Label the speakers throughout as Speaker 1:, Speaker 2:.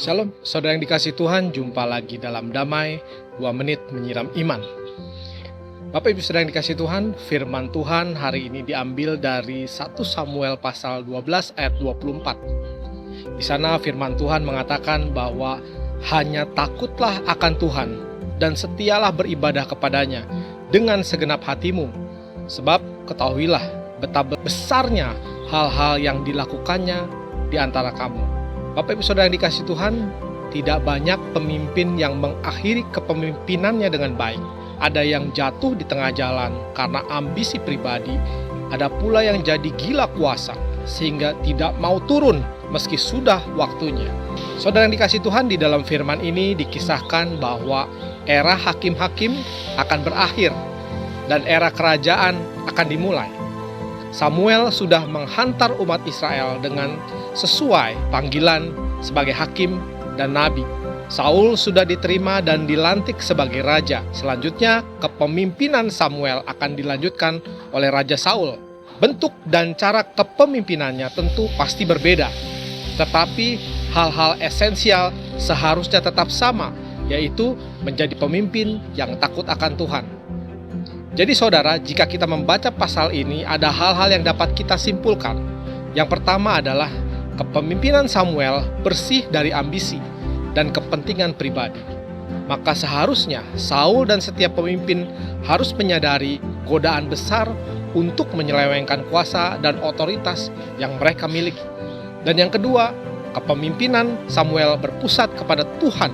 Speaker 1: Shalom, saudara yang dikasihi Tuhan, jumpa lagi dalam Damai 2 Menit Menyiram Iman. Bapak Ibu saudara yang dikasihi Tuhan, firman Tuhan hari ini diambil dari 1 Samuel pasal 12 ayat 24. Di sana firman Tuhan mengatakan bahwa hanya takutlah akan Tuhan dan setialah beribadah kepadanya dengan segenap hatimu. Sebab ketahuilah betapa besarnya hal-hal yang dilakukannya di antara kamu. Bapak Ibu saudara yang dikasihi Tuhan, tidak banyak pemimpin yang mengakhiri kepemimpinannya dengan baik. Ada yang jatuh di tengah jalan karena ambisi pribadi, ada pula yang jadi gila kuasa sehingga tidak mau turun meski sudah waktunya. Saudara yang dikasihi Tuhan, di dalam firman ini dikisahkan bahwa era hakim-hakim akan berakhir dan era kerajaan akan dimulai. Samuel sudah menghantar umat Israel dengan sesuai panggilan sebagai hakim dan nabi. Saul sudah diterima dan dilantik sebagai raja. Selanjutnya, kepemimpinan Samuel akan dilanjutkan oleh Raja Saul. Bentuk dan cara kepemimpinannya tentu pasti berbeda, tetapi hal-hal esensial seharusnya tetap sama, yaitu menjadi pemimpin yang takut akan Tuhan. Jadi saudara, jika kita membaca pasal ini, ada hal-hal yang dapat kita simpulkan. Yang pertama adalah kepemimpinan Samuel bersih dari ambisi dan kepentingan pribadi. Maka seharusnya Saul dan setiap pemimpin harus menyadari godaan besar untuk menyelewengkan kuasa dan otoritas yang mereka miliki. Dan yang kedua, kepemimpinan Samuel berpusat kepada Tuhan.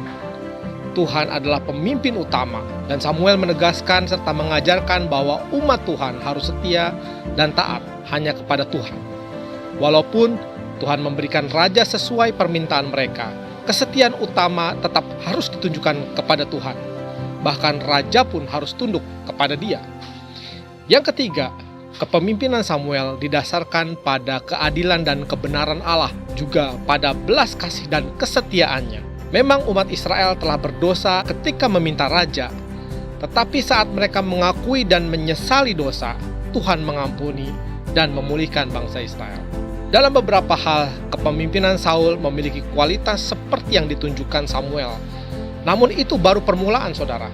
Speaker 1: Tuhan adalah pemimpin utama, dan Samuel menegaskan serta mengajarkan bahwa umat Tuhan harus setia dan taat hanya kepada Tuhan. Walaupun Tuhan memberikan raja sesuai permintaan mereka, kesetiaan utama tetap harus ditunjukkan kepada Tuhan. Bahkan raja pun harus tunduk kepada Dia. Yang ketiga, kepemimpinan Samuel didasarkan pada keadilan dan kebenaran Allah, juga pada belas kasih dan kesetiaannya. Memang umat Israel telah berdosa ketika meminta raja, tetapi saat mereka mengakui dan menyesali dosa, Tuhan mengampuni dan memulihkan bangsa Israel. Dalam beberapa hal, kepemimpinan Saul memiliki kualitas seperti yang ditunjukkan Samuel. Namun itu baru permulaan, saudara.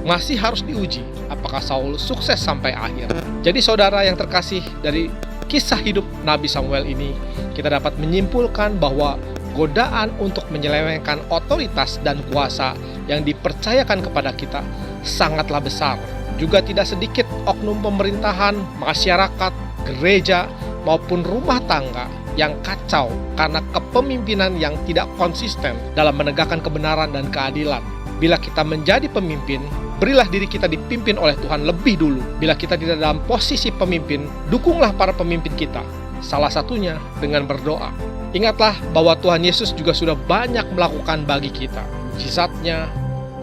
Speaker 1: Masih harus diuji apakah Saul sukses sampai akhir. Jadi saudara yang terkasih, dari kisah hidup Nabi Samuel ini, kita dapat menyimpulkan bahwa godaan untuk menyelewengkan otoritas dan kuasa yang dipercayakan kepada kita sangatlah besar. Juga tidak sedikit oknum pemerintahan, masyarakat, gereja, maupun rumah tangga yang kacau karena kepemimpinan yang tidak konsisten dalam menegakkan kebenaran dan keadilan. Bila kita menjadi pemimpin, berilah diri kita dipimpin oleh Tuhan lebih dulu. Bila kita tidak dalam posisi pemimpin, dukunglah para pemimpin kita. Salah satunya dengan berdoa. Ingatlah bahwa Tuhan Yesus juga sudah banyak melakukan bagi kita. Mujizatnya,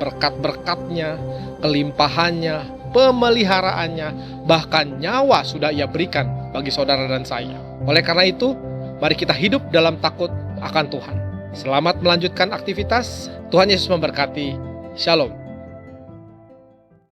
Speaker 1: berkat-berkatnya, kelimpahannya, pemeliharaannya, bahkan nyawa sudah Ia berikan bagi saudara dan saya. Oleh karena itu, mari kita hidup dalam takut akan Tuhan. Selamat melanjutkan aktivitas. Tuhan Yesus memberkati. Shalom.